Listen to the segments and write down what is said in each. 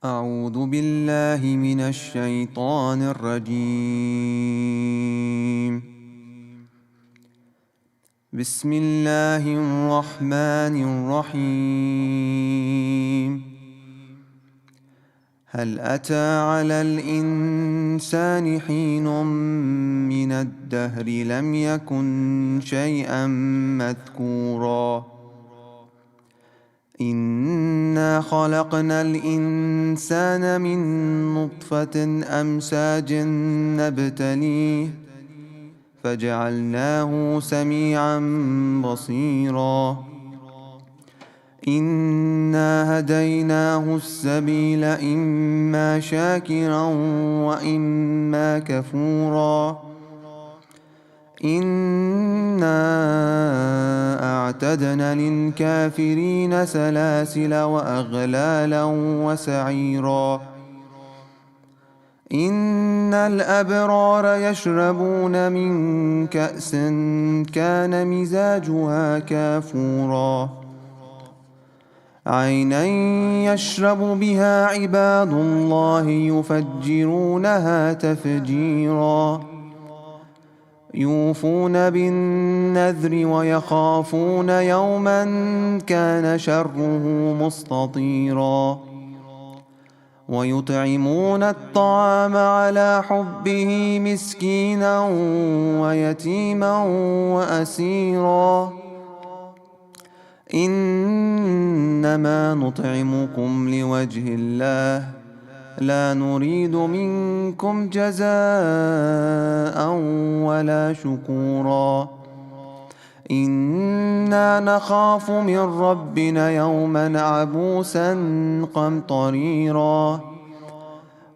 أعوذ بالله من الشيطان الرجيم. بسم الله الرحمن الرحيم. هل أتى على الإنسان حين من الدهر لم يكن شيئا مذكورا. إنا خلقنا الإنسان من نطفة أمشاج نبتليه فجعلناه سميعا بصيرا. إنا هديناه السبيل إما شاكرا وإما كفورا. إنا أعتدنا للكافرين سلاسل وأغلالا وسعيرا. إن الأبرار يشربون من كأس كان مزاجها كافورا. عينا يشرب بها عباد الله يفجرونها تفجيرا. يوفون بالنذر ويخافون يوما كان شره مستطيرا. ويطعمون الطعام على حبه مسكينا ويتيما وأسيرا. إنما نطعمكم لوجه الله لا نريد منكم جزاء ولا شكورا. إنا نخاف من ربنا يوما عبوسا قمطريرا.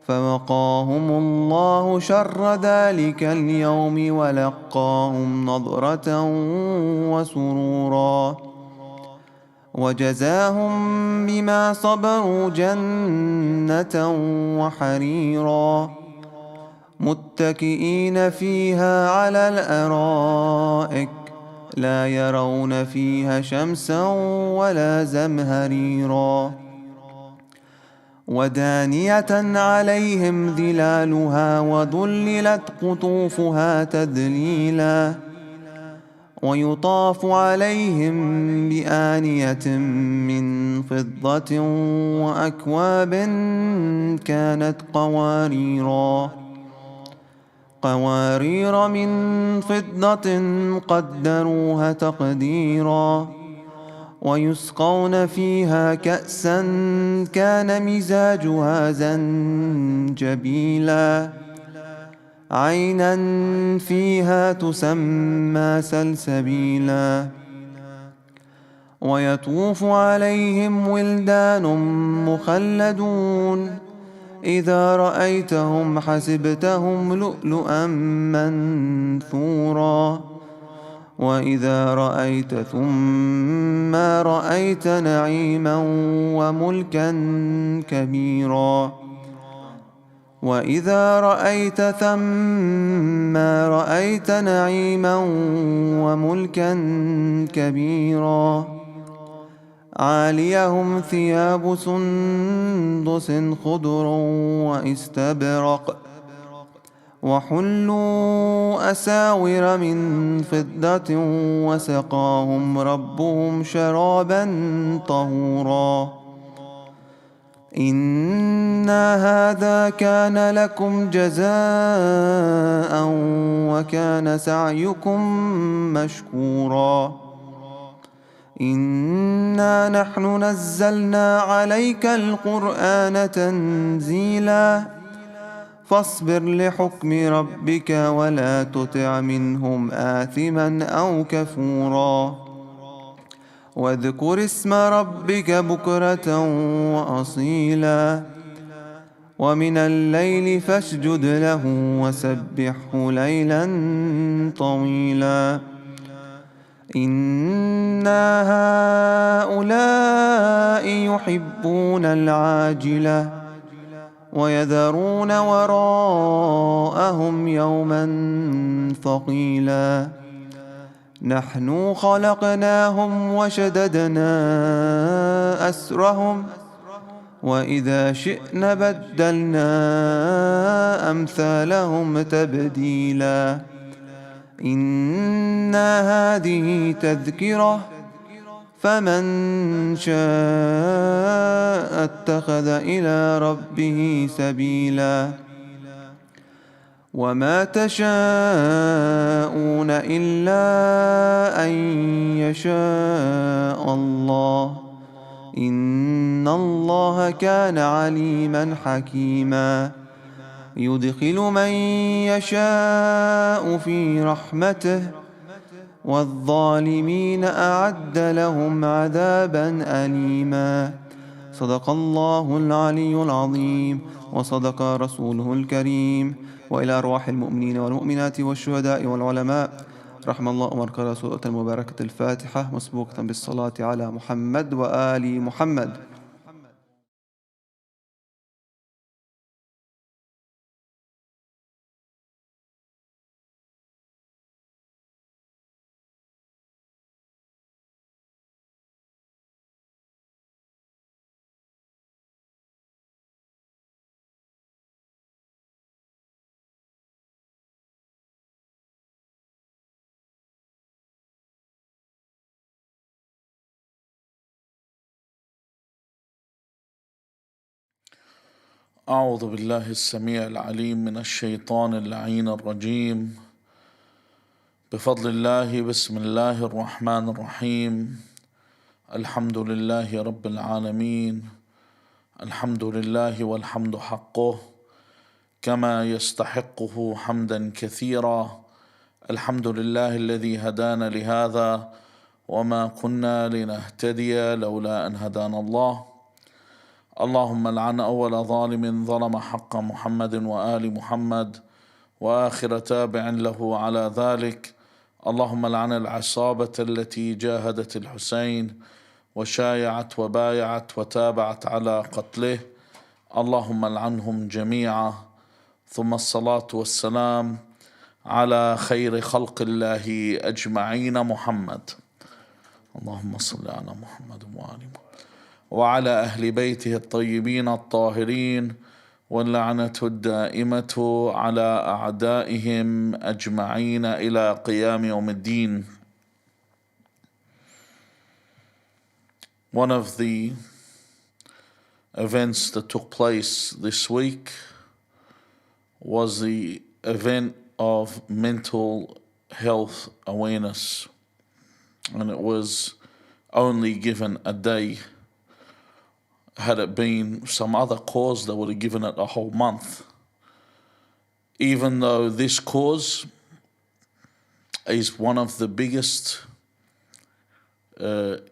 فوقاهم الله شر ذلك اليوم ولقاهم نضرة وسرورا. وجزاهم بما صبروا جنة وحريرا. متكئين فيها على الأرائك لا يرون فيها شمسا ولا زمهريرا. ودانية عليهم ظلالها وذللت قطوفها تذليلا. ويطاف عليهم بآنية من فضة وأكواب كانت قوارير من فضة قدروها تقديرا. ويسقون فيها كأسا كان مزاجها زنجبيلا. عينا فيها تسمى سلسبيلا. ويطوف عليهم ولدان مخلدون إذا رأيتهم حسبتهم لؤلؤا منثورا. وإذا رأيت ثم رأيت نعيما وملكا كبيرا. وإذا رأيت ثم رأيت نعيما وملكا كبيرا. عاليهم ثياب سندس خضر واستبرق. وحلوا أساور من فضة وسقاهم ربهم شرابا طهورا. إنا هذا كان لكم جزاء وكان سعيكم مشكورا. إنا نحن نزلنا عليك القرآن تنزيلا. فاصبر لحكم ربك ولا تطع منهم آثما أو كفورا. واذكر اسم ربك بكرة وأصيلا. ومن الليل فاسجد له وسبحه ليلا طويلا. إن هؤلاء يحبون العاجلة ويذرون وراءهم يوما ثقيلا. نحن خلقناهم وشددنا أسرهم وإذا شئنا بدلنا أمثالهم تبديلا إنا هذه تذكرة فمن شاء اتخذ إلى ربه سبيلا وما تشاءون إلا أن يشاء الله إن الله كان عليما حكيما يدخل من يشاء في رحمته والظالمين أعد لهم عذابا أليما صدق الله العلي العظيم وصدق رسوله الكريم وإلى أرواح المؤمنين والمؤمنات والشهداء والعلماء رحم الله ومركز سورة المباركة الفاتحة مسبوقة بالصلاة على محمد وآل محمد. أعوذ بالله السميع العليم من الشيطان اللعين الرجيم. بفضل الله بسم الله الرحمن الرحيم. الحمد لله رب العالمين. الحمد لله والحمد حقه كما يستحقه حمدا كثيرا. الحمد لله الذي هدانا لهذا وما كنا لنهتدي لولا أن هدانا الله. اللهم لعن أول ظالم ظلم حق محمد وآل محمد وآخر تابع له على ذلك. اللهم لعن العصابة التي جاهدت الحسين وشايعت وبايعت وتابعت على قتله. اللهم لعنهم جميعا. ثم الصلاة والسلام على خير خلق الله أجمعين محمد. اللهم صل على محمد وآل محمد وعلى أهل بيته الطيبين الطاهرين واللعنة الدائمة على أعدائهم أجمعين إلى قيام يوم الدين. One of the events that took place this week was the event of mental health awareness, and it was only given a day. Had it been some other cause, they would have given it a whole month. Even though this cause is one of the biggest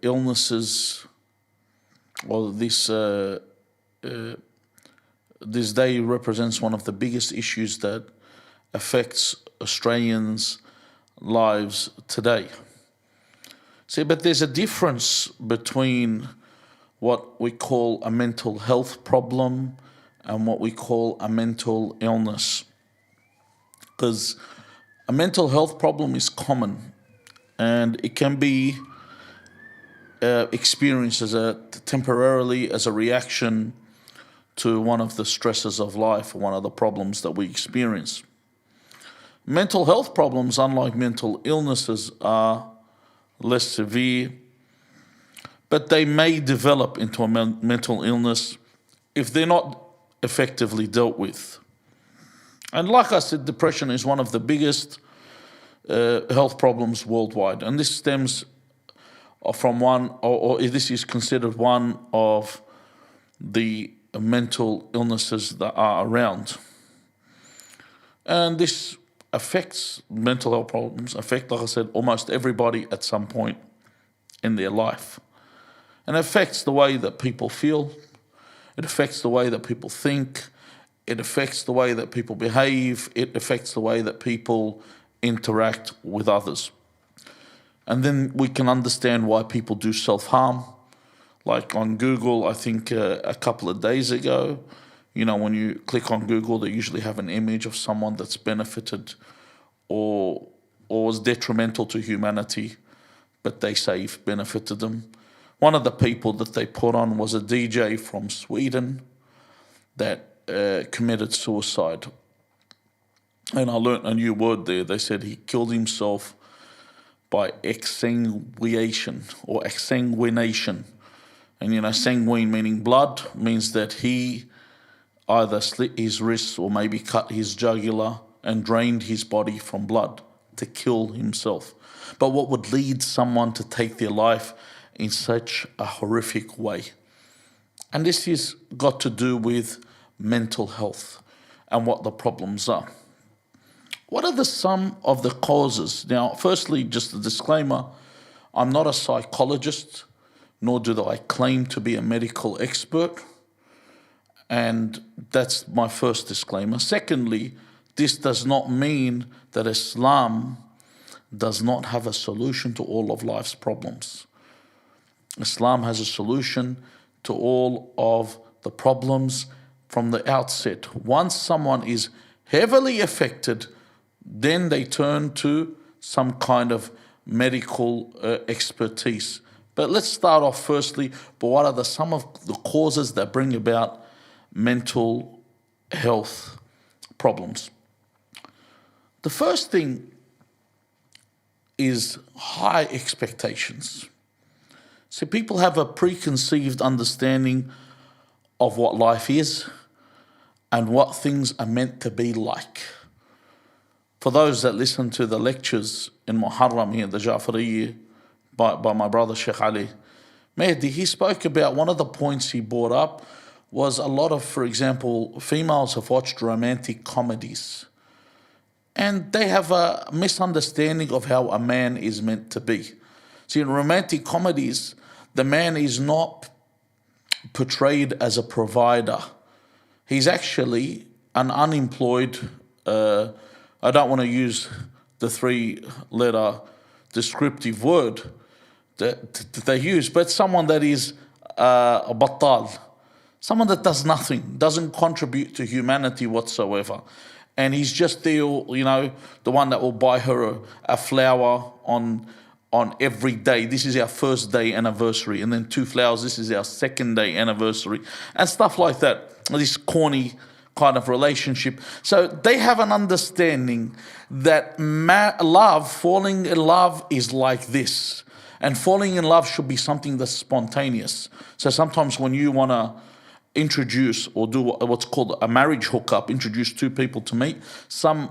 illnesses, or this day represents one of the biggest issues that affects Australians' lives today. See, but there's a difference between what we call a mental health problem and what we call a mental illness. Because a mental health problem is common and it can be experienced temporarily as a reaction to one of the stresses of life or one of the problems that we experience. Mental health problems, unlike mental illnesses, are less severe, but they may develop into a mental illness if they're not effectively dealt with. And like I said, depression is one of the biggest health problems worldwide. And this stems from or this is considered one of the mental illnesses that are around. And this mental health problems affect, like I said, almost everybody at some point in their life. And it affects the way that people feel, it affects the way that people think, it affects the way that people behave, it affects the way that people interact with others. And then we can understand why people do self-harm. Like on Google, I think a couple of days ago, when you click on Google, they usually have an image of someone that's benefited or was detrimental to humanity, but they say benefited them. one of the people that they put on was a DJ from Sweden that committed suicide. And I learnt a new word there. They said he killed himself by exsanguination or exsanguination. And sanguine meaning blood, means that he either slit his wrists or maybe cut his jugular and drained his body from blood to kill himself. But what would lead someone to take their life in such a horrific way? And this has got to do with mental health and what the problems are. What are some of the causes? Now, firstly, just a disclaimer, I'm not a psychologist, nor do I claim to be a medical expert. And that's my first disclaimer. Secondly, this does not mean that Islam does not have a solution to all of life's problems. Islam has a solution to all of the problems from the outset. Once someone is heavily affected, then they turn to some kind of medical expertise. But let's start off firstly, but what are some of the causes that bring about mental health problems? The first thing is high expectations. See, people have a preconceived understanding of what life is and what things are meant to be like. For those that listen to the lectures in Muharram here, the Ja'fariya, by my brother Sheikh Ali Mehdi, he spoke about one of the points he brought up was a lot of, for example, females have watched romantic comedies and they have a misunderstanding of how a man is meant to be. See, in romantic comedies, the man is not portrayed as a provider. He's actually an unemployed, I don't want to use the 3-letter descriptive word that they use, but someone that is a battal, someone that does nothing, doesn't contribute to humanity whatsoever. And he's just there, the one that will buy her a flower on every day. This is our first day anniversary, and then 2 flowers, this is our second day anniversary, and stuff like that. This corny kind of relationship. So they have an understanding that falling in love is like this. And falling in love should be something that's spontaneous. So sometimes when you want to introduce or do what's called a marriage hookup, introduce 2 people to meet, some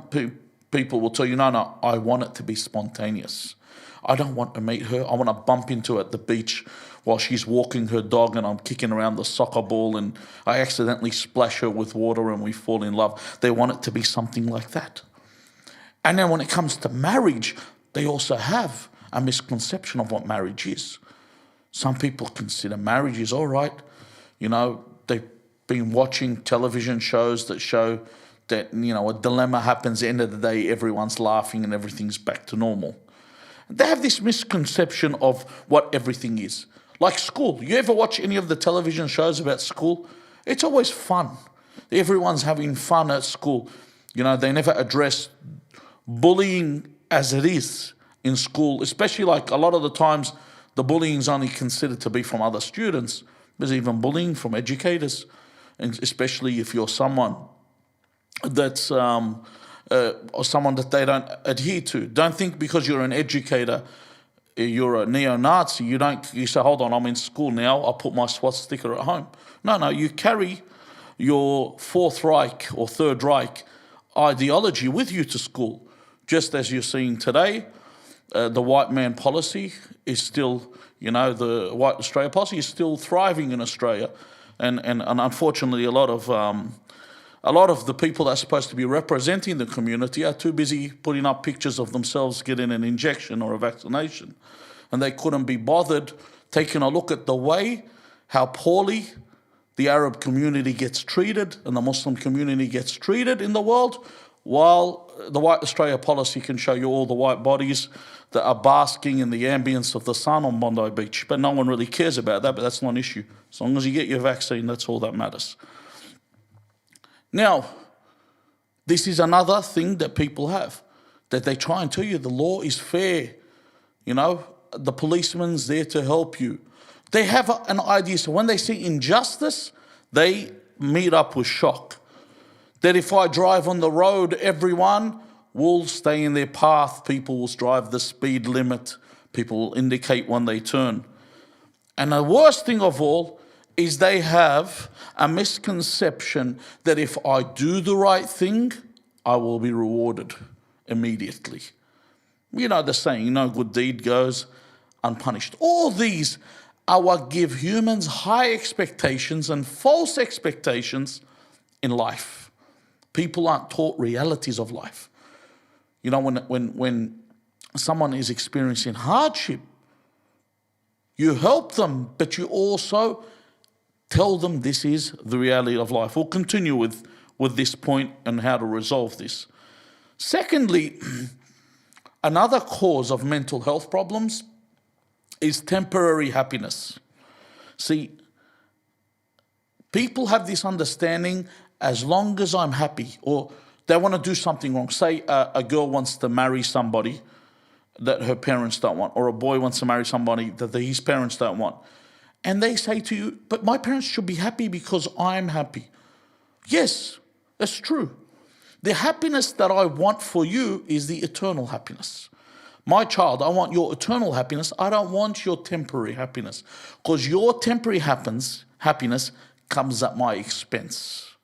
people will tell you, no, I want it to be spontaneous. I don't want to meet her. I want to bump into her at the beach while she's walking her dog and I'm kicking around the soccer ball and I accidentally splash her with water and we fall in love. They want it to be something like that. And then when it comes to marriage, they also have a misconception of what marriage is. Some people consider marriage is all right. They've been watching television shows that show that, a dilemma happens, at the end of the day, everyone's laughing and everything's back to normal. They have this misconception of what everything is. Like school. You ever watch any of the television shows about school? It's always fun. Everyone's having fun at school. They never address bullying as it is in school, especially like a lot of the times the bullying is only considered to be from other students. There's even bullying from educators, and especially if you're someone that's or someone that they don't adhere to. Don't think because you're an educator, you're a neo-Nazi. You say, hold on, I'm in school now, I'll put my swastika at home. No, you carry your Fourth Reich or Third Reich ideology with you to school. Just as you're seeing today, the white man policy is still, the white Australia policy is still thriving in Australia. And unfortunately, a lot of the people that are supposed to be representing the community are too busy putting up pictures of themselves getting an injection or a vaccination. And they couldn't be bothered taking a look at the way how poorly the Arab community gets treated and the Muslim community gets treated in the world, while the white Australia policy can show you all the white bodies that are basking in the ambience of the sun on Bondi Beach. But no one really cares about that, but that's not an issue. As long as you get your vaccine, that's all that matters. Now, this is another thing that people have, that they try and tell you the law is fair. The policeman's there to help you. They have an idea. So when they see injustice, they meet up with shock. That if I drive on the road, everyone will stay in their path. People will drive the speed limit. People will indicate when they turn. And the worst thing of all is they have a misconception that if I do the right thing, I will be rewarded immediately. You know the saying, no good deed goes unpunished. All these are what give humans high expectations and false expectations in life. People aren't taught realities of life. You know, when someone is experiencing hardship, you help them, but you also tell them this is the reality of life. We'll continue with this point and how to resolve this. Secondly, another cause of mental health problems is temporary happiness. See, people have this understanding, as long as I'm happy, or they want to do something wrong. Say a girl wants to marry somebody that her parents don't want, or a boy wants to marry somebody that his parents don't want. And they say to you, but my parents should be happy because I'm happy. Yes, that's true. The happiness that I want for you is the eternal happiness. My child, I want your eternal happiness. I don't want your temporary happiness, because your temporary happiness comes at my expense.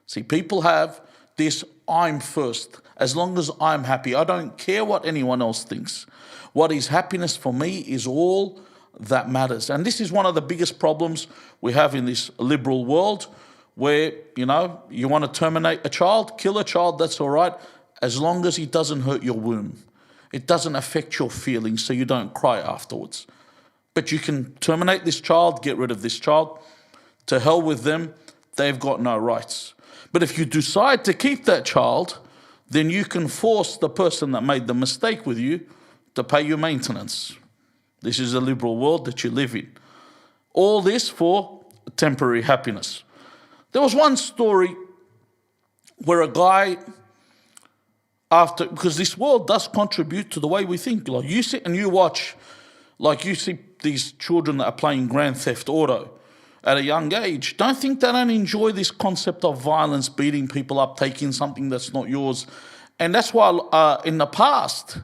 See, people have this, I'm first. As long as I'm happy, I don't care what anyone else thinks. What is happiness for me is all that matters. And this is one of the biggest problems we have in this liberal world, where, you know, you want to terminate a child, kill a child, that's all right, as long as it doesn't hurt your womb. It doesn't affect your feelings, so you don't cry afterwards. But you can terminate this child, get rid of this child. To hell with them, they've got no rights. But if you decide to keep that child, then you can force the person that made the mistake with you to pay you maintenance. This is a liberal world that you live in. All this for temporary happiness. There was one story where a guy, because this world does contribute to the way we think. Like, you sit and you watch, like you see these children that are playing Grand Theft Auto at a young age. Don't think they don't enjoy this concept of violence, beating people up, taking something that's not yours. And that's why in the past,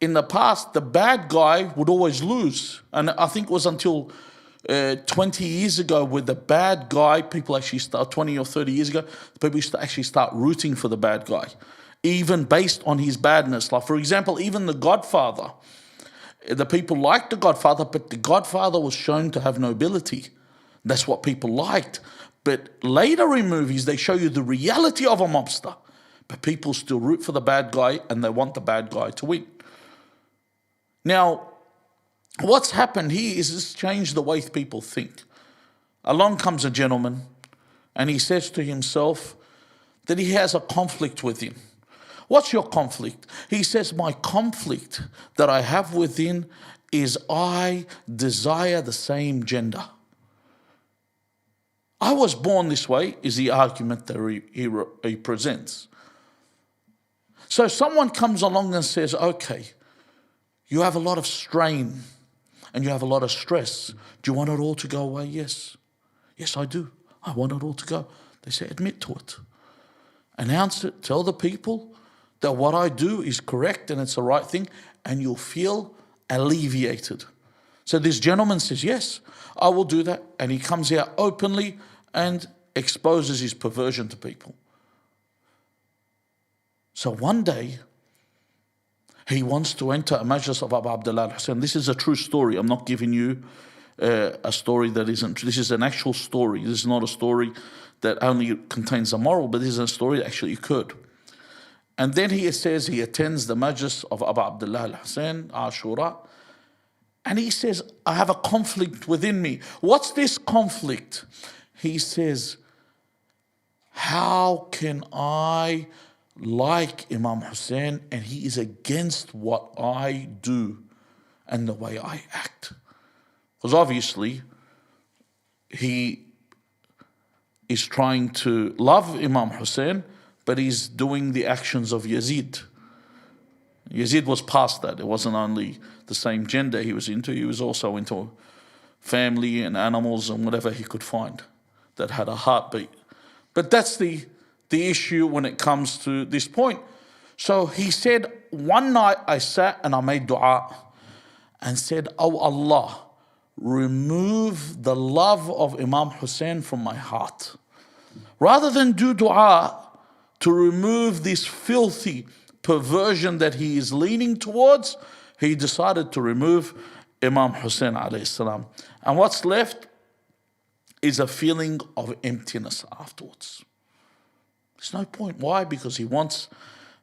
the bad guy would always lose. And I think it was until 20 years ago where the bad guy, people actually start, 20 or 30 years ago, people used to actually start rooting for the bad guy, even based on his badness. Like, for example, even the Godfather. The people liked the Godfather, but the Godfather was shown to have nobility. That's what people liked. But later in movies, they show you the reality of a mobster. But people still root for the bad guy, and they want the bad guy to win. Now, what's happened here is this changed the way people think. Along comes a gentleman, and he says to himself that he has a conflict within. What's your conflict? He says, my conflict that I have within is I desire the same gender. I was born this way, is the argument that he presents. So someone comes along and says, okay, you have a lot of strain and you have a lot of stress. Do you want it all to go away? Yes. Yes, I do. I want it all to go. They say, admit to it. Announce it. Tell the people that what I do is correct and it's the right thing, and you'll feel alleviated. So this gentleman says, yes, I will do that. And he comes out openly and exposes his perversion to people. So one day, he wants to enter a majlis of Abu Abdullah al-Hussein. This is a true story. I'm not giving you a story that isn't true. This is an actual story. This is not a story that only contains a moral, but this is a story that actually occurred. And then he says he attends the majlis of Abu Abdullah al-Hussein, Ashura, and he says, I have a conflict within me. What's this conflict? He says, how can I like Imam Hussein and he is against what I do and the way I act? Because obviously he is trying to love Imam Hussein, but he's doing the actions of Yazid. Yazid was past that. It wasn't only the same gender he was into, he was also into family and animals and whatever he could find that had a heartbeat. But that's the issue when it comes to this point. So he said, one night I sat and I made dua and said, "Oh Allah, remove the love of Imam Hussein from my heart." Rather than do dua to remove this filthy perversion that he is leaning towards, he decided to remove Imam Hussein alayhi salam. And what's left is a feeling of emptiness afterwards. There's no point. Why? Because he wants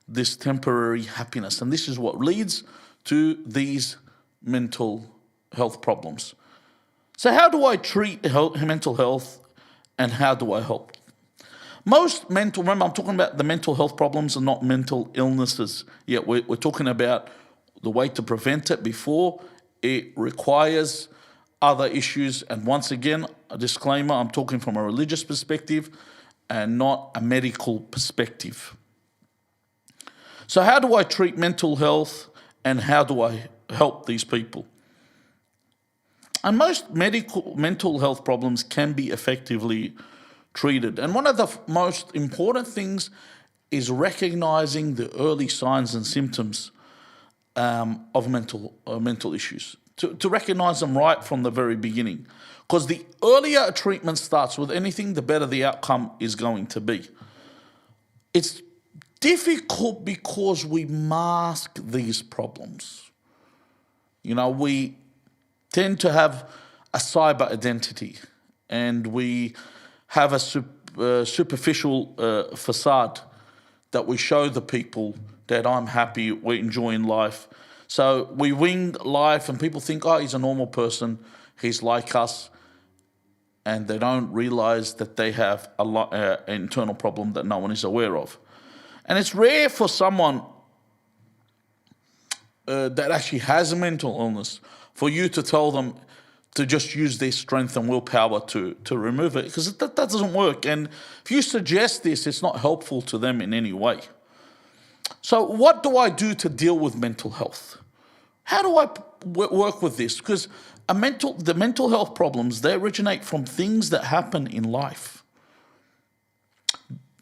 this temporary happiness. And this is what leads to these mental health problems. So how do I treat mental health and how do I help? Remember I'm talking about the mental health problems and not mental illnesses. Yeah, we're talking about the way to prevent it before it requires other issues. And once again, a disclaimer, I'm talking from a religious perspective and not a medical perspective. So how do I treat mental health and how do I help these people? And most mental health problems can be effectively treated. And one of the most important things is recognizing the early signs and symptoms of mental issues. To recognize them right from the very beginning. Because the earlier a treatment starts with anything, the better the outcome is going to be. It's difficult because we mask these problems. We tend to have a cyber identity and we have a superficial facade that we show the people that I'm happy, we're enjoying life. So we wing life and people think, oh, he's a normal person, he's like us. And they don't realize that they have an internal problem that no one is aware of. And it's rare for someone that actually has a mental illness for you to tell them to just use their strength and willpower to remove it, because that doesn't work. And if you suggest this, it's not helpful to them in any way. So what do I do to deal with mental health? How do I work with this? Because the mental health problems, they originate from things that happen in life.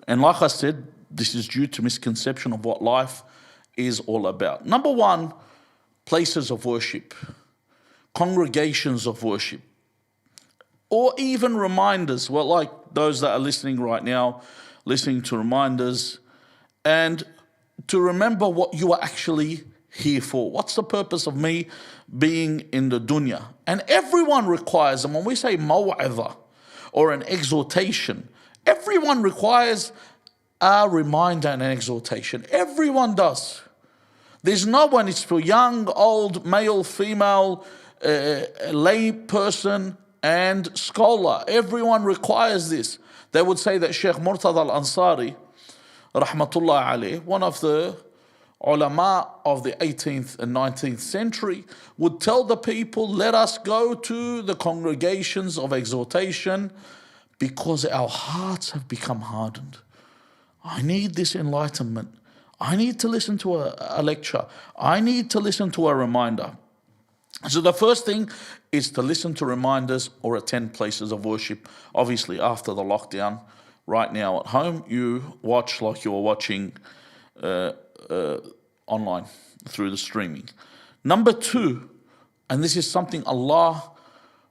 And like I said, this is due to misconception of what life is all about. Number one, places of worship, congregations of worship, or even reminders. Well, like those that are listening right now, listening to reminders, and to remember what you are actually here for. What's the purpose of me being in the dunya? And everyone requires, and when we say maw'idha or an exhortation, everyone requires a reminder and an exhortation. Everyone does. There's no one, it's for young, old, male, female, lay person and scholar. Everyone requires this. They would say that Sheikh Murtada al-Ansari, rahmatullah alayh, one of the ulama of the 18th and 19th century, would tell the people, let us go to the congregations of exhortation because our hearts have become hardened. I need this enlightenment. I need to listen to a lecture. I need to listen to a reminder. So the first thing is to listen to reminders or attend places of worship. Obviously, after the lockdown, right now at home, you watch like you're watching online through the streaming. Number two, and this is something Allah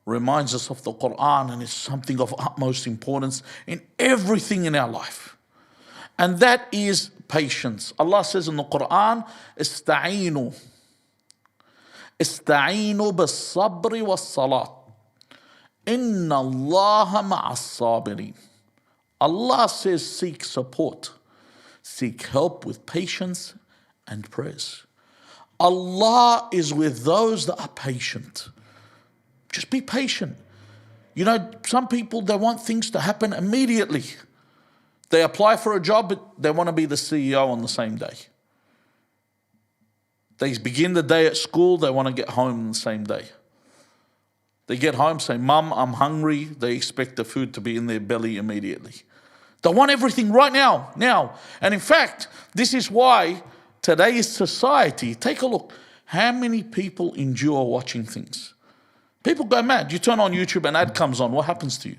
reminds us of the Quran, and it's something of utmost importance in everything in our life. And that is patience. Allah says in the Quran, Ista'inu bis-sabri was-salat. Inna Allaha ma'as-sabirin. Allah says seek support, seek help with patience and prayers. Allah is with those that are patient. Just be patient. Some people, they want things to happen immediately. They apply for a job, but they want to be the CEO on the same day. They begin the day at school, they want to get home on the same day. They get home, say, Mum, I'm hungry. They expect the food to be in their belly immediately. They want everything right now. And in fact, this is why today's society, take a look, how many people endure watching things? People go mad. You turn on YouTube, an ad comes on. What happens to you?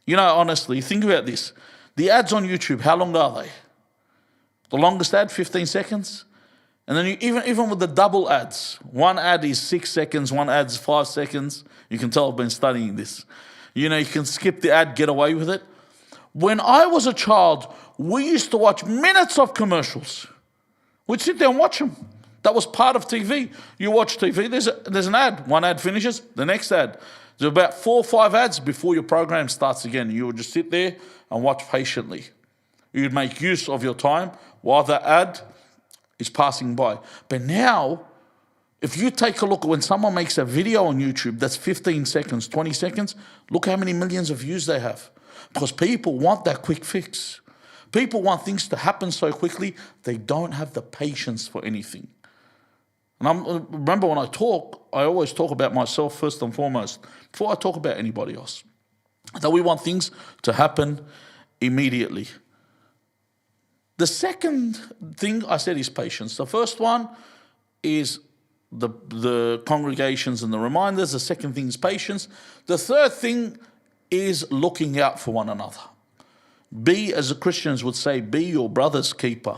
You know, honestly, think about this. The ads on YouTube, how long are they? The longest ad, 15 seconds? And then even with the double ads, one ad is 6 seconds, one ad's 5 seconds. You can tell I've been studying this. You know, you can skip the ad, get away with it. When I was a child, we used to watch minutes of commercials. We'd sit there and watch them. That was part of TV. You watch TV, there's an ad. One ad finishes, the next ad. There's about 4 or 5 ads before your program starts again. You would just sit there and watch patiently. You'd make use of your time while the ad is passing by. But now, if you take a look at when someone makes a video on YouTube that's 15 seconds, 20 seconds, look how many millions of views they have. Because people want that quick fix. People want things to happen so quickly, they don't have the patience for anything. And remember when I talk, I always talk about myself first and foremost, before I talk about anybody else. That we want things to happen immediately. The second thing I said is patience. The first one is the congregations and the reminders. The second thing is patience. The third thing is looking out for one another. Be, as the Christians would say, be your brother's keeper.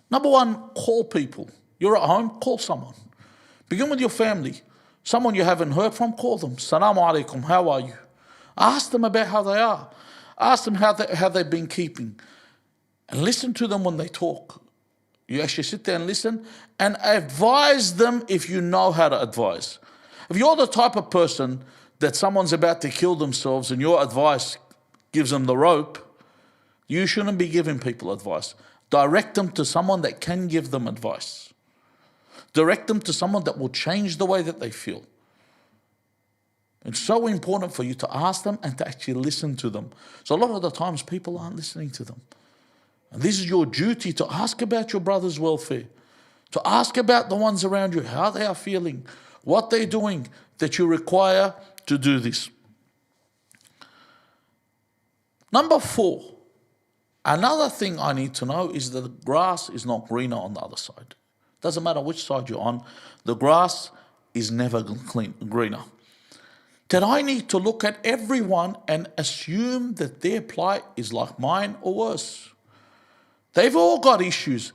Number one, call people. You're at home, call someone. Begin with your family. Someone you haven't heard from, call them. Salaamu alaikum, how are you? Ask them about how they are. Ask them how they've been keeping. And listen to them when they talk. You actually sit there and listen and advise them if you know how to advise. If you're the type of person that someone's about to kill themselves and your advice gives them the rope, you shouldn't be giving people advice. Direct them to someone that can give them advice. Direct them to someone that will change the way that they feel. It's so important for you to ask them and to actually listen to them. So a lot of the times people aren't listening to them. And this is your duty to ask about your brother's welfare. To ask about the ones around you, how they are feeling, what they're doing, that you require to do this. Number 4, another thing I need to know is that the grass is not greener on the other side. Doesn't matter which side you're on, the grass is never greener. That I need to look at everyone and assume that their plight is like mine or worse. They've all got issues.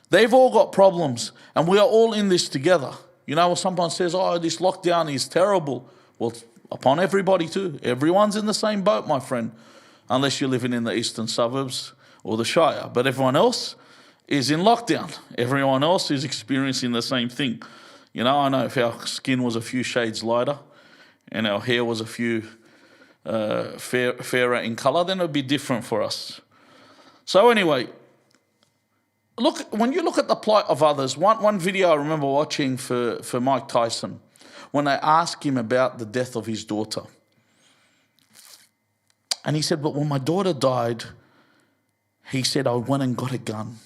They've all got problems. And we are all in this together. You know, someone says, oh, this lockdown is terrible. Well, it's upon everybody too. Everyone's in the same boat, my friend. Unless you're living in the eastern suburbs or the Shia. But everyone else is in lockdown. Everyone else is experiencing the same thing. You know, I know if our skin was a few shades lighter and our hair was a few fairer in colour, then it would be different for us. So anyway, when you look at the plight of others, one video I remember watching for Mike Tyson, when they asked him about the death of his daughter. And he said, but when my daughter died, he said, I went and got a gun.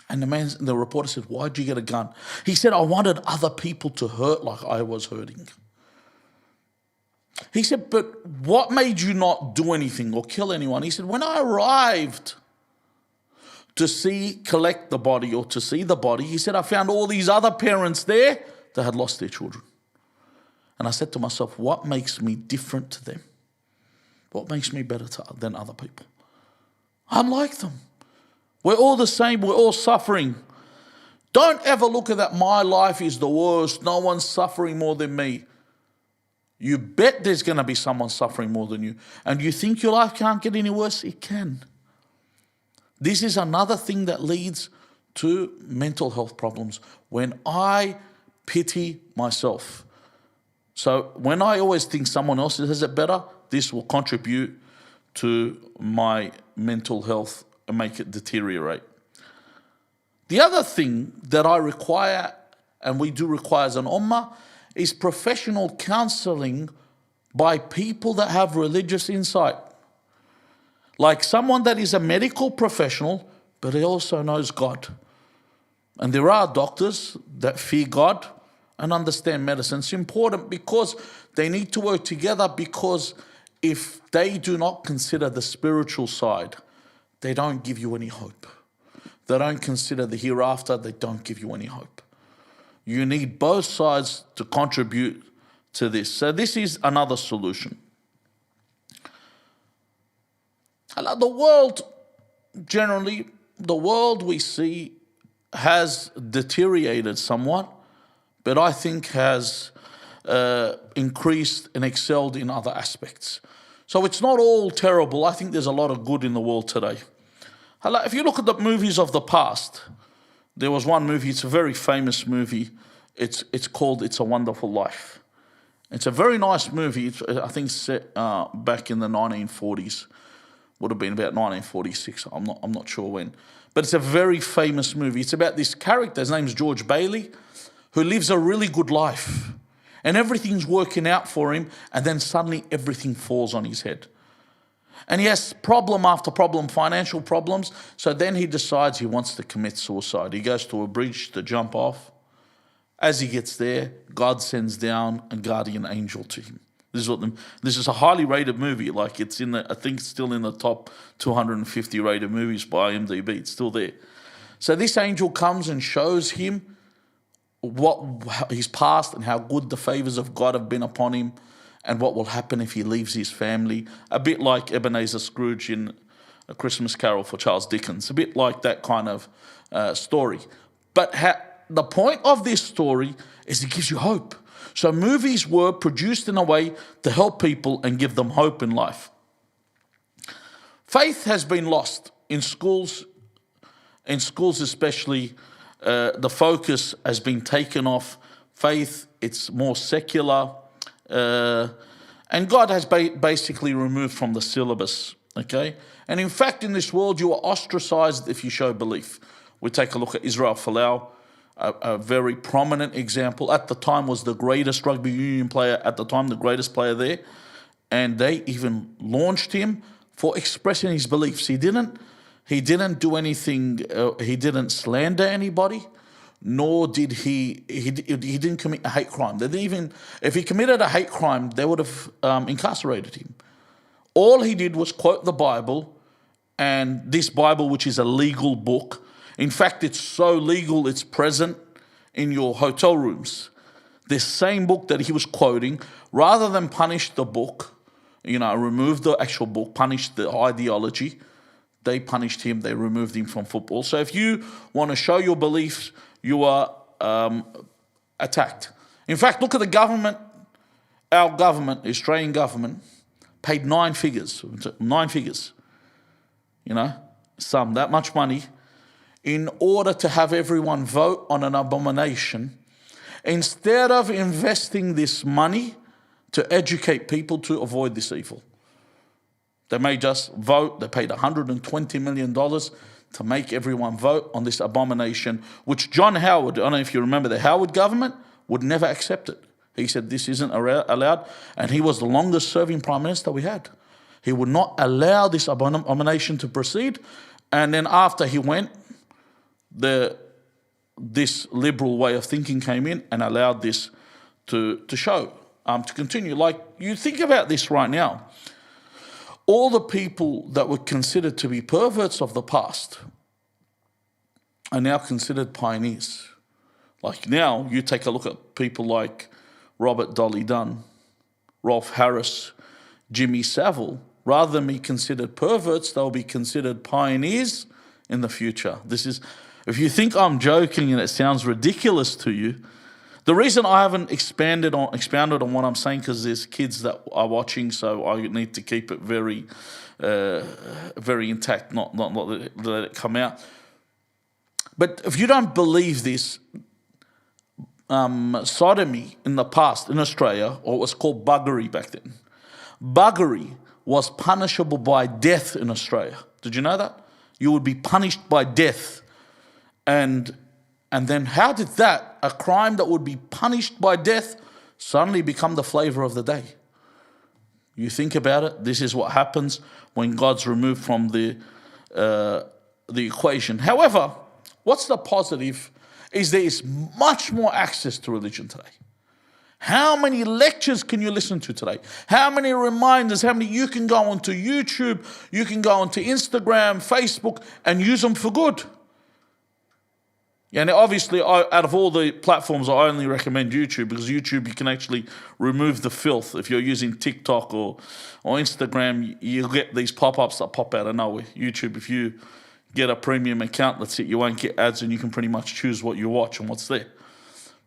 And the reporter said, why'd you get a gun? He said, I wanted other people to hurt like I was hurting. He said, but what made you not do anything or kill anyone? He said, when I arrived to collect the body or to see the body, he said, I found all these other parents there that had lost their children. And I said to myself, what makes me different to them? What makes me better than other people? I'm like them. We're all the same. We're all suffering. Don't ever look at that my life is the worst. No one's suffering more than me. You bet there's going to be someone suffering more than you. And you think your life can't get any worse? It can. This is another thing that leads to mental health problems. When I pity myself. So when I always think someone else has it better, this will contribute to my mental health and make it deteriorate. The other thing that I require, and we do require as an ummah, is professional counseling by people that have religious insight. Like someone that is a medical professional, but he also knows God. And there are doctors that fear God and understand medicine. It's important because they need to work together, because if they do not consider the spiritual side, they don't give you any hope. They don't consider the hereafter, they don't give you any hope. You need both sides to contribute to this. So this is another solution. The world, generally, the world we see has deteriorated somewhat, but I think has increased and excelled in other aspects. So it's not all terrible. I think there's a lot of good in the world today. If you look at the movies of the past, there was one movie, it's a very famous movie. It's called It's a Wonderful Life. It's a very nice movie. I think set back in the 1940s. Would have been about 1946. I'm not sure when. But it's a very famous movie. It's about this character. His name's George Bailey, who lives a really good life. And everything's working out for him. And then suddenly everything falls on his head. And he has problem after problem, financial problems. So then he decides he wants to commit suicide. He goes to a bridge to jump off. As he gets there, God sends down a guardian angel to him. This is a highly rated movie. Like it's I think it's still in the top 250 rated movies by IMDb. It's still there. So this angel comes and shows him what his past and how good the favors of God have been upon him, and what will happen if he leaves his family. A bit like Ebenezer Scrooge in A Christmas Carol for Charles Dickens. A bit like that kind of story. But the point of this story is it gives you hope. So movies were produced in a way to help people and give them hope in life. Faith has been lost in schools. In schools especially, the focus has been taken off faith. It's more secular. And God has basically removed from the syllabus. Okay? And in fact, in this world, you are ostracized if you show belief. We take a look at Israel Folau. A very prominent example. At the time was the greatest rugby union player at the time, the greatest player there. And they even launched him for expressing his beliefs. He didn't do anything, he didn't slander anybody, nor did he didn't commit a hate crime. They didn't even, if he committed a hate crime, they would have incarcerated him. All he did was quote the Bible, and this Bible, which is a legal book. In fact, it's so legal, it's present in your hotel rooms. This same book that he was quoting, rather than punish the book, remove the actual book, punish the ideology, they punished him, they removed him from football. So if you want to show your beliefs, you are attacked. In fact, look at the government. Our government, the Australian government, paid 9 figures, that much money, in order to have everyone vote on an abomination, instead of investing this money to educate people to avoid this evil. They may just vote. They paid $120 million to make everyone vote on this abomination, which John Howard, I don't know if you remember, the Howard government would never accept it. He said this isn't allowed, and he was the longest serving prime minister we had. He would not allow this abomination to proceed, and then after he went, this liberal way of thinking came in and allowed this to continue. Like, you think about this right now. All the people that were considered to be perverts of the past are now considered pioneers. Like now, you take a look at people like Robert Dolly Dunn, Rolf Harris, Jimmy Savile. Rather than be considered perverts, they'll be considered pioneers in the future. If you think I'm joking and it sounds ridiculous to you, the reason I haven't expounded on what I'm saying, because there's kids that are watching, so I need to keep it very, very intact, not let it come out. But if you don't believe this, sodomy in the past in Australia, or it was called buggery back then, buggery was punishable by death in Australia. Did you know that? You would be punished by death. And then how did a crime that would be punished by death, suddenly become the flavor of the day? You think about it, this is what happens when God's removed from the equation. However, what's the positive is there is much more access to religion today. How many lectures can you listen to today? How many reminders, you can go onto YouTube, you can go onto Instagram, Facebook, and use them for good. And obviously, out of all the platforms, I only recommend YouTube, because YouTube, you can actually remove the filth. If you're using TikTok or Instagram, you get these pop-ups that pop out of nowhere. YouTube, if you get a premium account, that's it, you won't get ads, and you can pretty much choose what you watch and what's there.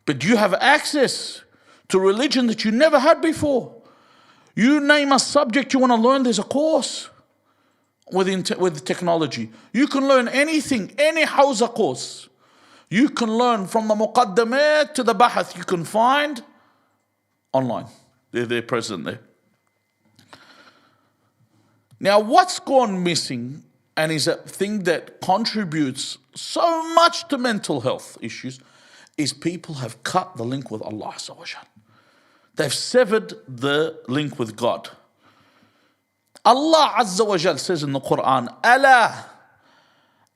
But you have access to religion that you never had before. You name a subject you want to learn, there's a course with technology. You can learn anything, any Hausa course. You can learn from the Muqaddamat to the Bahath. You can find online. They're present there. Now, what's gone missing, and is a thing that contributes so much to mental health issues, is people have cut the link with Allah Azza wa Jal. They've severed the link with God. Allah Azza wa Jal says in the Quran, "Ala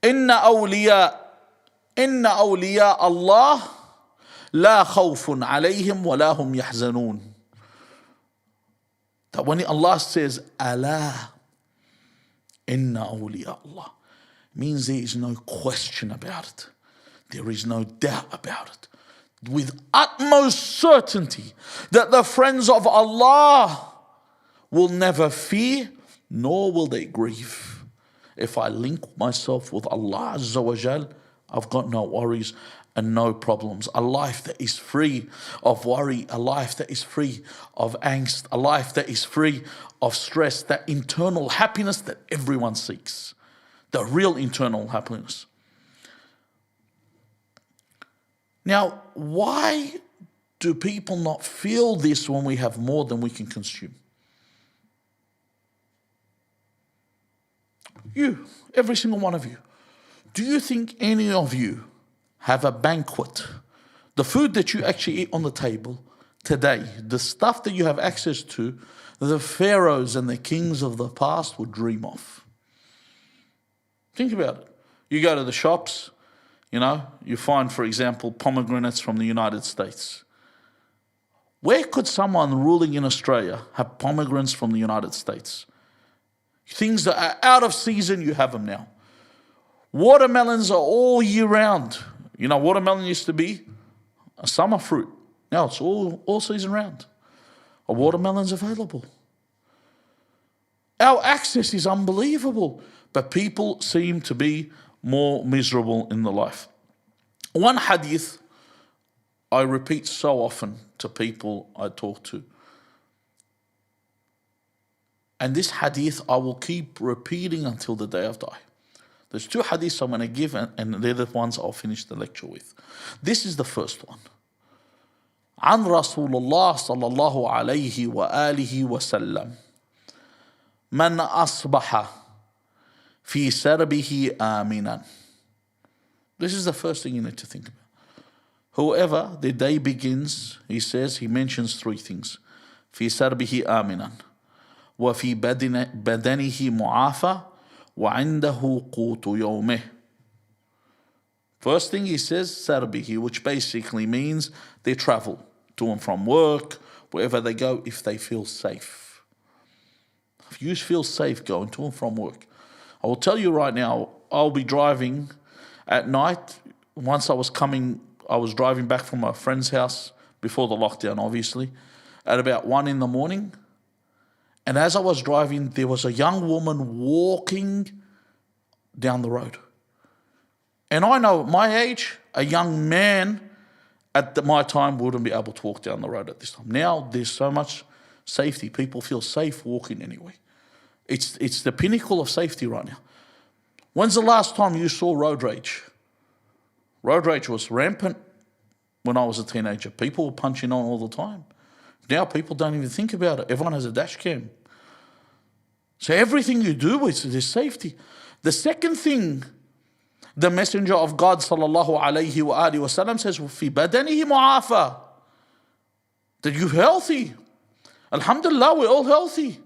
inna awliya Allah la khawfun alayhim wa la hum yahzanun." That when Allah says "Ala inna awliya Allah," means there is no question about it. There is no doubt about it. With utmost certainty that the friends of Allah will never fear, nor will they grieve. If I link myself with Allah Azza wa Jal, I've got no worries and no problems. A life that is free of worry, a life that is free of angst, a life that is free of stress, that internal happiness that everyone seeks. The real internal happiness. Now, why do people not feel this when we have more than we can consume? You, every single one of you. Do you think any of you have a banquet? The food that you actually eat on the table today, the stuff that you have access to, the pharaohs and the kings of the past would dream of. Think about it. You go to the shops, you find, for example, pomegranates from the United States. Where could someone ruling in Australia have pomegranates from the United States? Things that are out of season, you have them now. Watermelons are all year round. Watermelon used to be a summer fruit. Now it's all season round. A watermelon's available. Our access is unbelievable, but people seem to be more miserable in the life. One hadith I repeat so often to people I talk to. And this hadith I will keep repeating until the day I die. There's two hadiths I'm going to give, and they're the ones I'll finish the lecture with. This is the first one. عن رسول الله صلى الله عليه وآله وسلم من أصبح في سربه آمنا. This is the first thing you need to think about. Whoever the day begins, he mentions three things. في سربه آمنا وفي بدنه معافى وعنده قوت يومه. First thing he says, sarbihi, which basically means they travel to and from work, wherever they go, if they feel safe. If you feel safe going to and from work. I will tell you right now, I'll be driving at night. Once I was driving back from my friend's house before the lockdown, obviously, at about 1 a.m. And as I was driving, there was a young woman walking down the road. And I know at my age, a young man at my time wouldn't be able to walk down the road at this time. Now there's so much safety. People feel safe walking anyway. It's the pinnacle of safety right now. When's the last time you saw road rage? Road rage was rampant when I was a teenager. People were punching on all the time. Now people don't even think about it. Everyone has a dash cam. So everything you do is safety. The second thing the Messenger of God sallallahu alayhi wa alihi wa sallam says, في بدنه معافى, that you're healthy. Alhamdulillah, we're all healthy.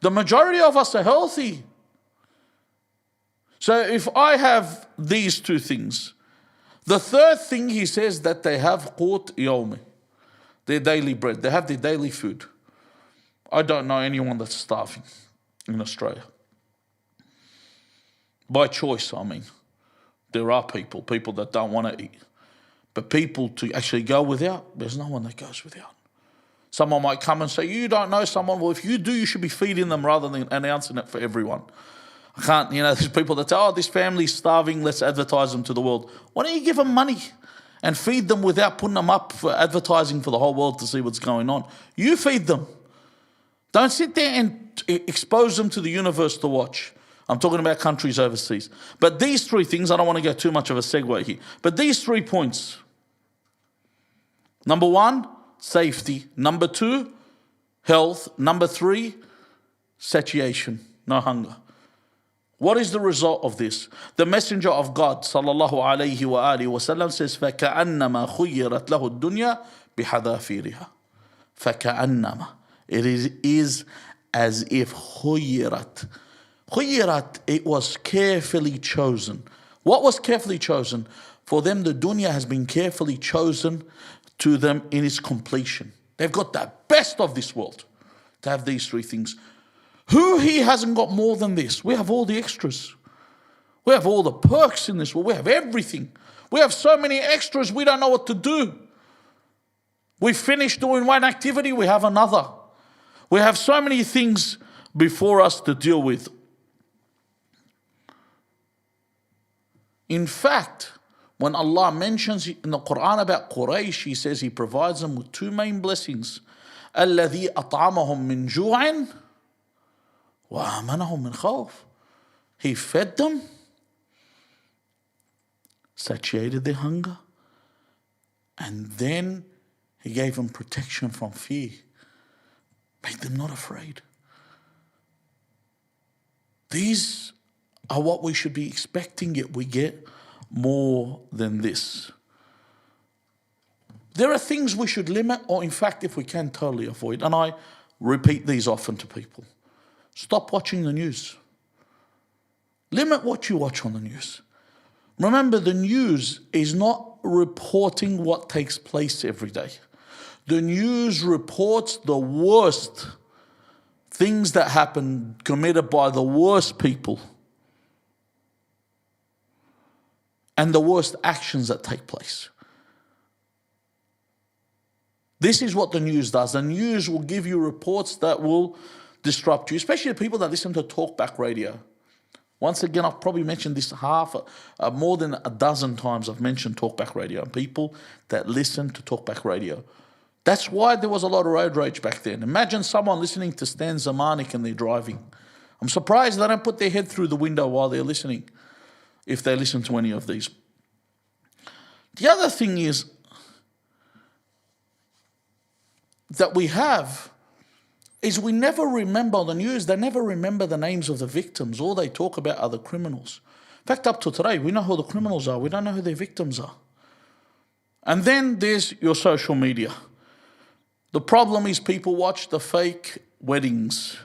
The majority of us are healthy. So if I have these two things, the third thing he says that they have قوت يومه, their daily bread. They have their daily food. I don't know anyone that's starving in Australia. By choice, I mean. There are people that don't want to eat. But people to actually go without, there's no one that goes without. Someone might come and say, you don't know someone. Well, if you do, you should be feeding them rather than announcing it for everyone. I can't, there's people that say, oh, this family's starving, let's advertise them to the world. Why don't you give them money and feed them without putting them up for advertising for the whole world to see what's going on? You feed them. Don't sit there and expose them to the universe to watch. I'm talking about countries overseas. But these three things, I don't want to go too much of a segue here, but these 3 points. Number 1, safety. Number 2, health. Number 3, satiation, no hunger. What is the result of this? The Messenger of God sallallahu alayhi wa alihi wa sallam says, فَكَأَنَّمَا خُيِّرَتْ لَهُ الدُّنْيا بِحَذَافِيرِهَا. فَكَأَنَّمَا. It is as if خُيِّرَتْ. خُيِّرَتْ, it was carefully chosen. What was carefully chosen? For them, the dunya has been carefully chosen to them in its completion. They've got the best of this world to have these 3 things. Who here hasn't got more than this? We have all the extras. We have all the perks in this world. We have everything. We have so many extras, we don't know what to do. We finish doing one activity, we have another. We have so many things before us to deal with. In fact, when Allah mentions in the Quran about Quraysh, He says He provides them with 2 main blessings. الَّذِي أَطْعَمَهُم مِّن جُوعٍ وَآمَنَهُم مِّن خَوْفٍ. He fed them, satiated their hunger, and then He gave them protection from fear, made them not afraid. These are what we should be expecting, yet we get more than this. There are things we should limit, or in fact, if we can, totally avoid. And I repeat these often to people. Stop watching the news. Limit what you watch on the news. Remember, the news is not reporting what takes place every day. The news reports the worst things that happen committed by the worst people and the worst actions that take place. This is what the news does. The news will give you reports that will disrupt you, especially the people that listen to talkback radio. Once again, I've probably mentioned this more than a dozen times. I've mentioned talkback radio and people that listen to talkback radio. That's why there was a lot of road rage back then. Imagine someone listening to Stan Zamanik and they're driving. I'm surprised they don't put their head through the window while they're listening, if they listen to any of these. The other thing is that we have is we never remember the news. They never remember the names of the victims. All they talk about are the criminals. In fact, up to today, we know who the criminals are. We don't know who their victims are. And then there's your social media. The problem is people watch the fake weddings,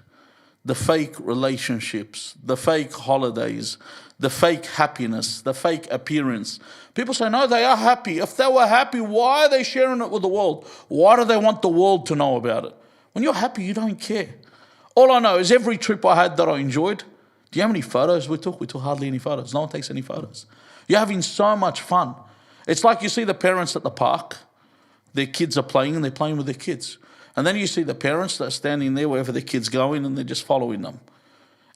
the fake relationships, the fake holidays, the fake happiness, the fake appearance. People say, no, they are happy. If they were happy, why are they sharing it with the world? Why do they want the world to know about it? When you're happy, you don't care. All I know is every trip I had that I enjoyed, do you know how many photos we took? We took hardly any photos. No one takes any photos. You're having so much fun. It's like you see the parents at the park. Their kids are playing and they're playing with their kids. And then you see the parents that are standing there wherever their kid's going and they're just following them.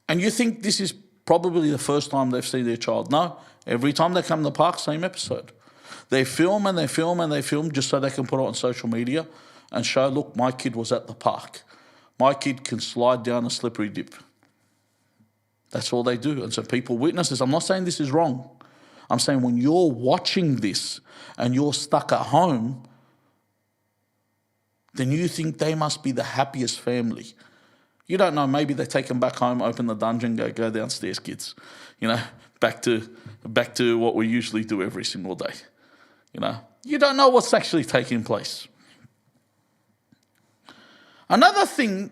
And you think this is probably the first time they've seen their child. No, every time they come to the park, same episode. They film and they film and they film just so they can put it on social media and show, look, my kid was at the park. My kid can slide down a slippery dip. That's all they do. And so people witness this. I'm not saying this is wrong. I'm saying when you're watching this and you're stuck at home, then you think they must be the happiest family. You don't know, maybe they take them back home, open the dungeon, go downstairs, kids. You know, back to what we usually do every single day. You don't know what's actually taking place. Another thing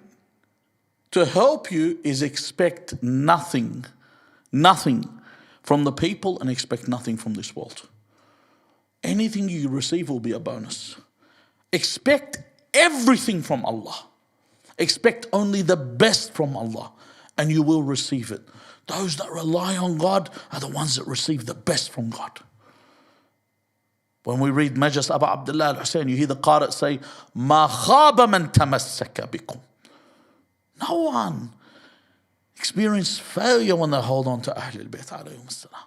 to help you is expect nothing from the people and expect nothing from this world. Anything you receive will be a bonus. Expect everything from Allah. Expect only the best from Allah and you will receive it. Those that rely on God are the ones that receive the best from God. When we read Majlis Abu Abdullah al-Hussein, you hear the Qari say, مَا خَابَ مَنْ تَمَسَّكَ بِكُمْ. No one experience failure when they hold on to Ahlul Bayt alayhim as-salam.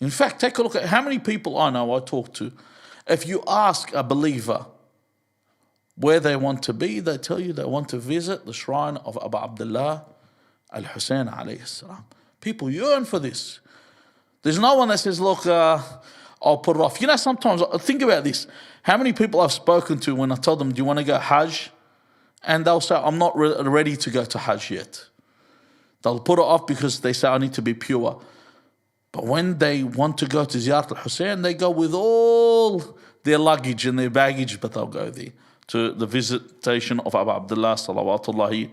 In fact, take a look at how many people I know, I talk to. If you ask a believer where they want to be, they tell you they want to visit the shrine of Abu Abdullah al-Hussein alayhi salam. People yearn for this. There's no one that says, look, I'll put it off. You know, sometimes, think about this. How many people I've spoken to when I tell them, do you want to go Hajj? And they'll say, I'm not ready to go to Hajj yet. They'll put it off because they say, I need to be pure. But when they want to go to Ziyarat al-Hussein, they go with all their luggage and their baggage, but they'll go there to the visitation of Abu Abdullah salawatullahi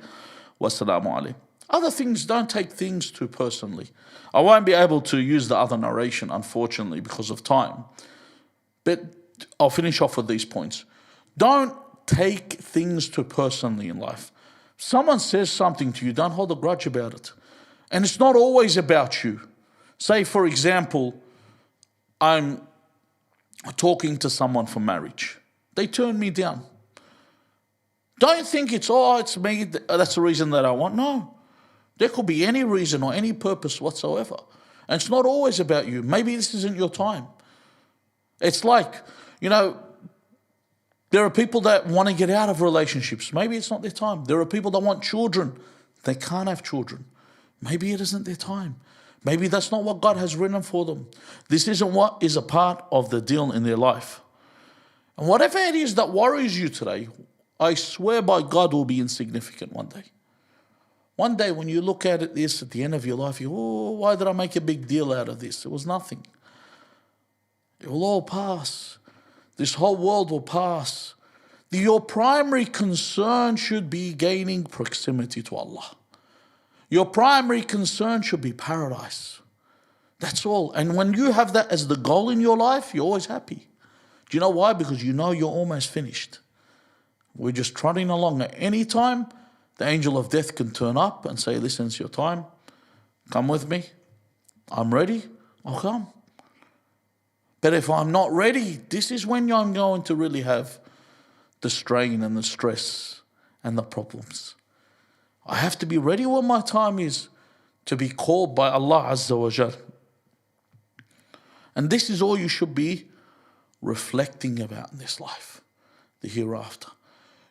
wa salamu alayhi. Other things, don't take things too personally. I won't be able to use the other narration, unfortunately, because of time. But I'll finish off with these points. Don't take things too personally in life. Someone says something to you, don't hold a grudge about it. And it's not always about you. Say, for example, I'm talking to someone for marriage. They turn me down. Don't think it's me, that's the reason that I want. No. There could be any reason or any purpose whatsoever. And it's not always about you. Maybe this isn't your time. It's like, you know, there are people that want to get out of relationships. Maybe it's not their time. There are people that want children. They can't have children. Maybe it isn't their time. Maybe that's not what God has written for them. This isn't what is a part of the deal in their life. And whatever it is that worries you today, I swear by God will be insignificant one day. One day when you look at this at the end of your life, you go, oh, why did I make a big deal out of this? It was nothing. It will all pass. This whole world will pass. Your primary concern should be gaining proximity to Allah. Your primary concern should be paradise. That's all. And when you have that as the goal in your life, you're always happy. Do you know why? Because you know you're almost finished. We're just trotting along. At any time, the angel of death can turn up and say, listen, it's your time. Come with me. I'm ready. I'll come. But if I'm not ready, this is when I'm going to really have the strain and the stress and the problems. I have to be ready when my time is to be called by Allah Azza wa Jal. And this is all you should be reflecting about in this life, the hereafter.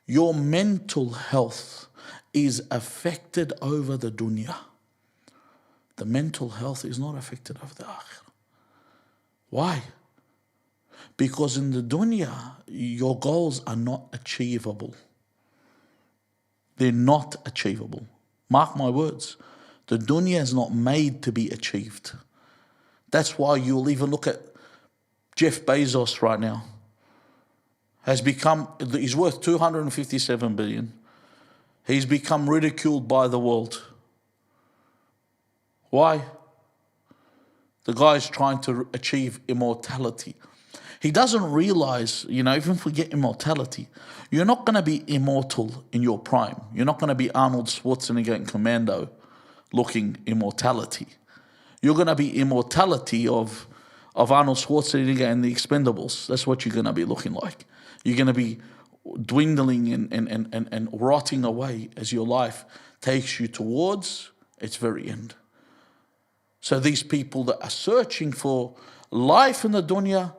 Your mental health is affected over the dunya. The mental health is not affected over the akhirah. Why? Because in the dunya, your goals are not achievable. They're not achievable. Mark my words. The dunya is not made to be achieved. That's why you'll even look at Jeff Bezos right now. He's worth 257 billion. He's become ridiculed by the world. Why? The guy's trying to achieve immortality. He doesn't realize, even if we get immortality, you're not going to be immortal in your prime. You're not going to be Arnold Schwarzenegger in Commando looking immortality. You're going to be immortality of Arnold Schwarzenegger and the Expendables. That's what you're going to be looking like. You're going to be dwindling and rotting away as your life takes you towards its very end. So these people that are searching for life in the dunya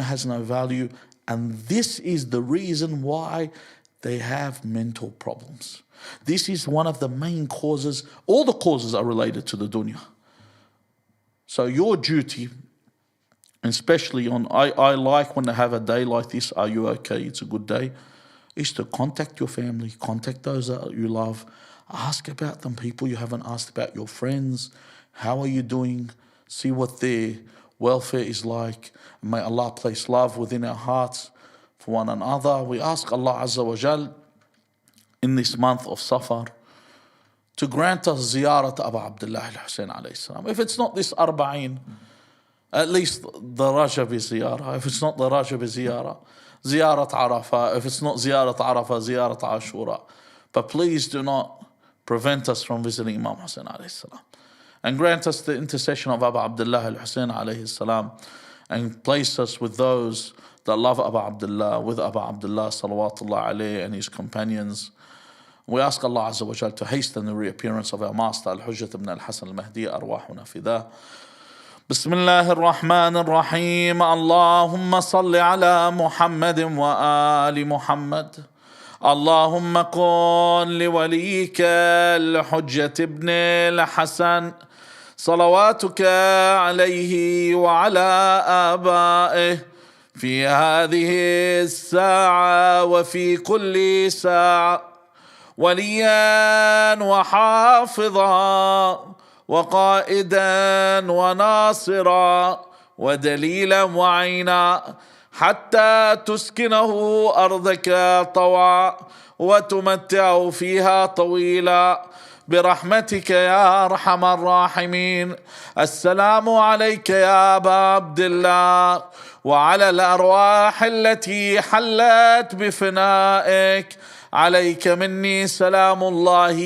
has no value, and this is the reason why they have mental problems. This is one of the main causes. All the causes are related to the dunya. So your duty, especially I like when they have a day like this, are you okay? It's a good day. Is to contact your family, contact those that you love, ask about them, people you haven't asked about, your friends. How are you doing? See what their welfare is like. May Allah place love within our hearts for one another. We ask Allah Azza wa Jal in this month of Safar to grant us ziyarat Abu Abdullah al-Hussein alayhi salam. If it's not this Arba'in, at least the Rajab ziyarah. If it's not the Rajab ziyarah, ziyarat Arafah. If it's not ziyarat Arafah, ziyarat Ashura. But please do not prevent us from visiting Imam Hussein alayhi salam. And grant us the intercession of Abu Abdullah al-Hussein alayhi salam. and place us with those that love Abu Abdullah, with Abu Abdullah salawatullah alayhi and his companions. We ask Allah Azza wa Jal to hasten the reappearance of our master Al-Hujjat ibn al-Hasan al-Mahdi, arwahuna fidah. بسم الله الرحمن الرحيم. اللهم صل على محمد وآل محمد. اللهم قل لوليك الحجة ابن الحسن صلواتك عليه وعلى آبائه في هذه الساعة وفي كل ساعة وليا وحافظا وقائدا وناصرا ودليلا وعينا حتى تسكنه أرضك طوعا وتمتعه فيها طويلا برحمتك يا أرحم الراحمين. السلام عليك يا أبا عبد الله وعلى الأرواح التي حلت بفنائك. عليك مني سلام الله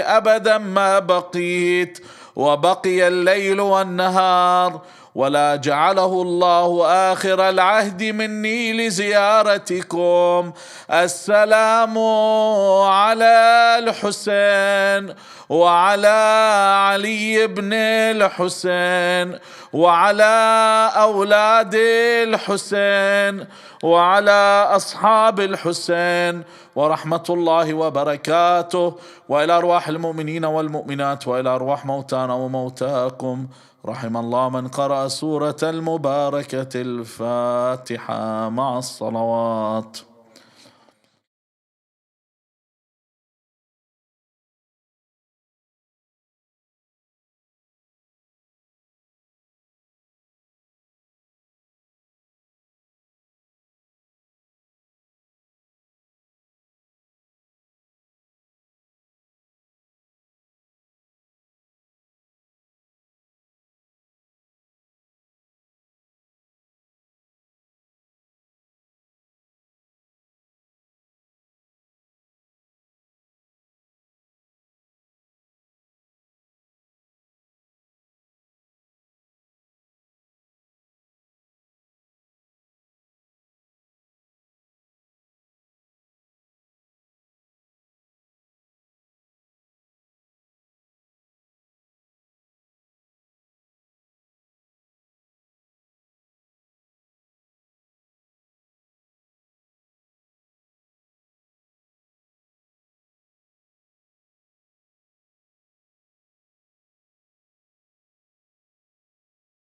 أبدا ما بقيت وبقي الليل والنهار، ولا جعله الله آخر العهد مني لزيارتكم. السلام على الحسين وعلى علي بن الحسين وعلى أولاد الحسين وعلى أصحاب الحسين ورحمة الله وبركاته، وإلى أرواح المؤمنين والمؤمنات، وإلى أرواح موتانا وموتاكم. رحم الله من قرأ سورة المباركة الفاتحة مع الصلوات.